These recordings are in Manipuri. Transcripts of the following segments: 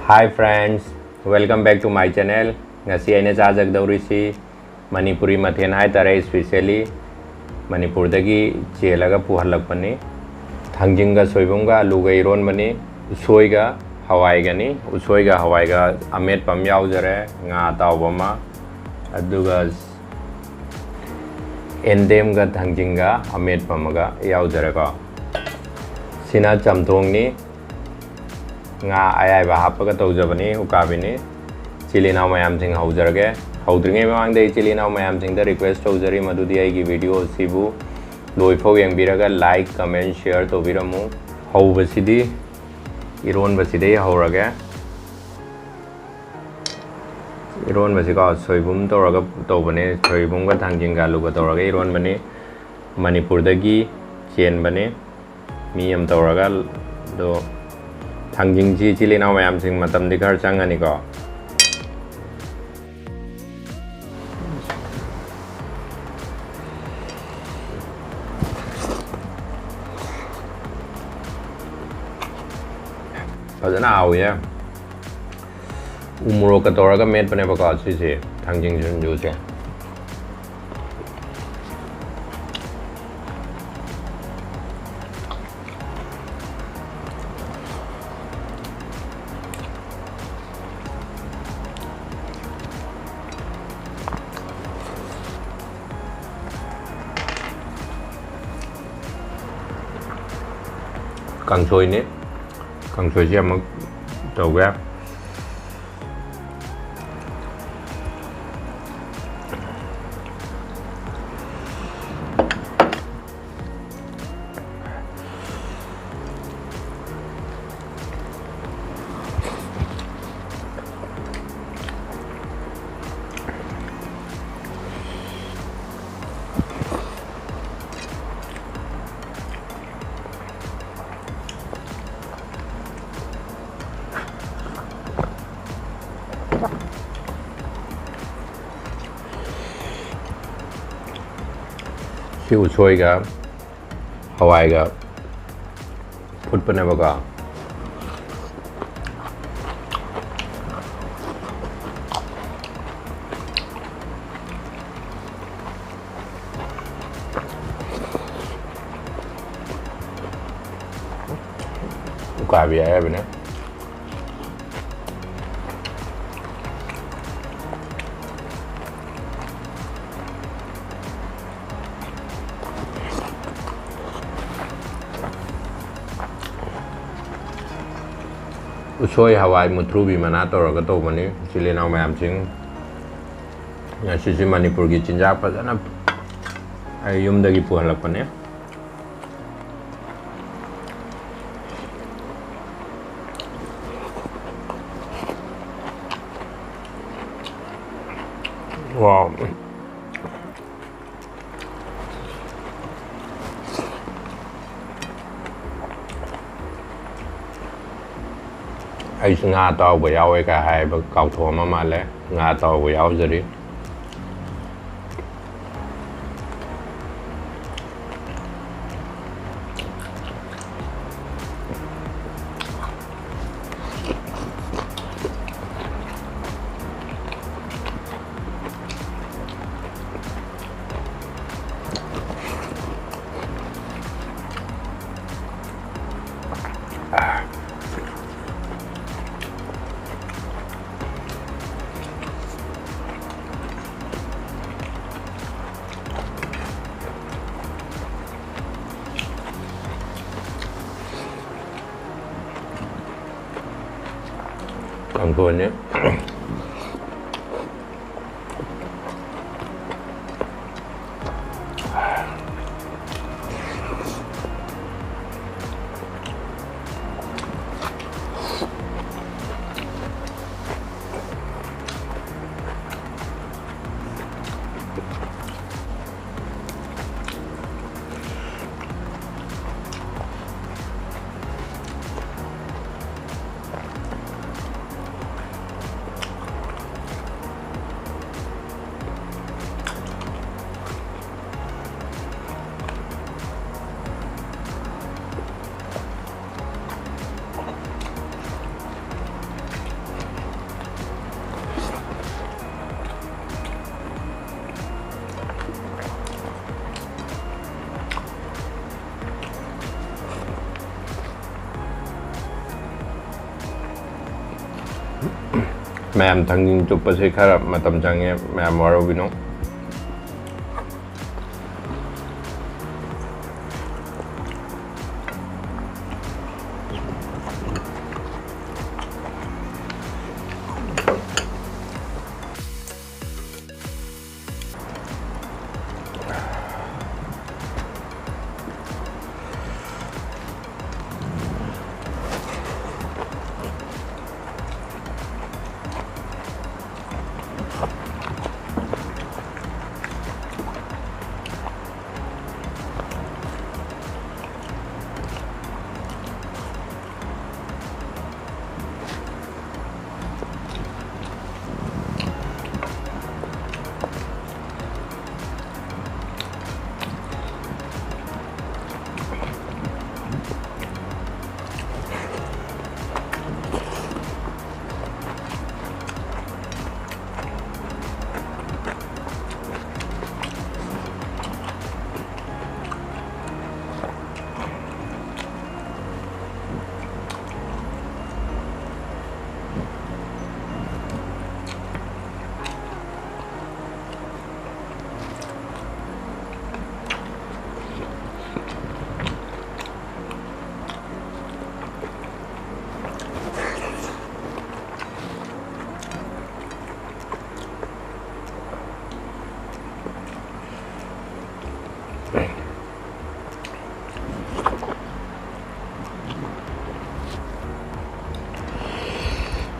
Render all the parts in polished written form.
Hi friends, welcome back to my channel. Ngasi aina chajagdaurisi Manipuri mathen haitare especially Manipurdagi chelaga puhalakpani thangjinga soibumga aluga ironbani usoiga hawaigani usoiga hawaiga amet pam yaujare nga tawbama aduga endemga thangjinga amet pamaga yaujare ko sina chamthongni nga ayai ba hapaga tawjabani ukabini chilina mayam sing haujarage haudringe mamang dei chilina mayam sing da request tawjari madudi ai gi video sibu loifau yengbiraga like comment share tobiramu haubasidi iron basidi haurage iron basiga soibum toraga tobane soibum ga thangjinga luga toraga iron bani manipur dagi chen bane mi am toraga do thangjingji chilina mayam sing matam di ghar changani ko fazana awiya umuro ka toraga met bane ba ko sise thangjing junju se kangsoi ni kangsoi siya mag tawag si usoi ga hawai ga phut pane baga ukabi ya bene usoi hawai mutrubi mana toraga tobani chilena mayam sing ngasi manipur gi chinjak fazana ai yumdagi puhalakpane wow ai nga tao ba yaw ka hai ba kau tho ma le nga tao ba yaw jari Angkornya ꯃꯌꯥꯝ ꯊꯥꯡꯖꯤꯡ ꯆꯨꯞꯄꯁꯦ ꯈꯔ ꯃꯇꯝ ꯆꯪꯉꯦ ꯃꯌꯥꯝ ꯋꯥꯔꯧꯕꯤꯅꯨ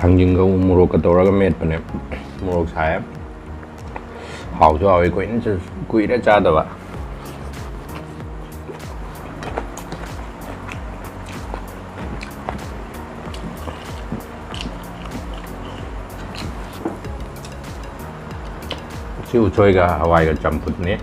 ꯊꯥꯡꯖꯤꯡꯒ ꯎ ꯃꯣꯔꯣꯛꯀ ꯇꯧꯔꯒ ꯃꯦꯠꯄꯅꯦ ꯃꯣꯔꯣꯛ ꯁꯥꯏ ꯍꯥꯎꯁꯨ ꯍꯥꯎꯋꯤ ꯀꯨꯏꯔꯦ ꯆꯥꯗꯕ ꯁꯤ 우초이가 hawaiiga champutni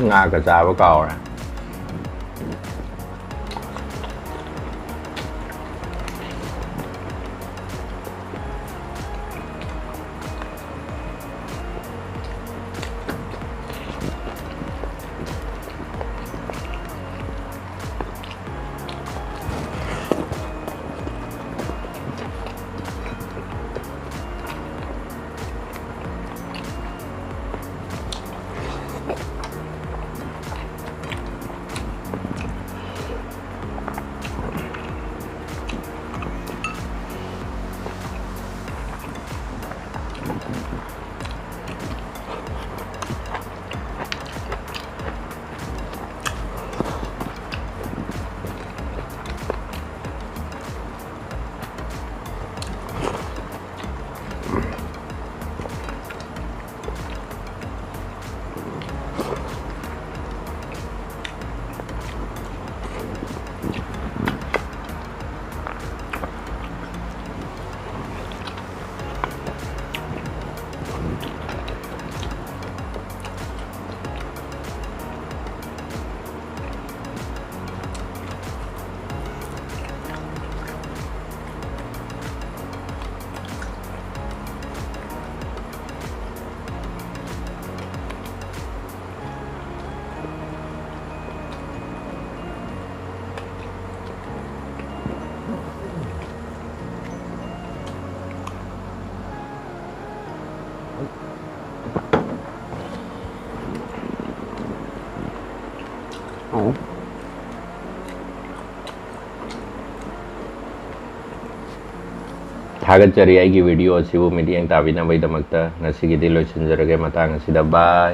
ngà cà chà với cò rồi ꯊꯥꯒꯠꯆꯔꯤ ꯑꯩꯒꯤ ꯚꯤꯗꯤꯑꯣ ꯑꯁꯤꯕꯨ ꯃꯤꯠꯌꯦꯡ ꯇꯥꯕꯤꯅꯕꯒꯤꯗꯃꯛꯇ ꯉꯁꯤꯒꯤꯗꯤ ꯂꯣꯏꯁꯤꯟꯖꯔꯒꯦ ꯃꯇꯥꯡ ꯑꯁꯤꯗ ꯕꯥꯏ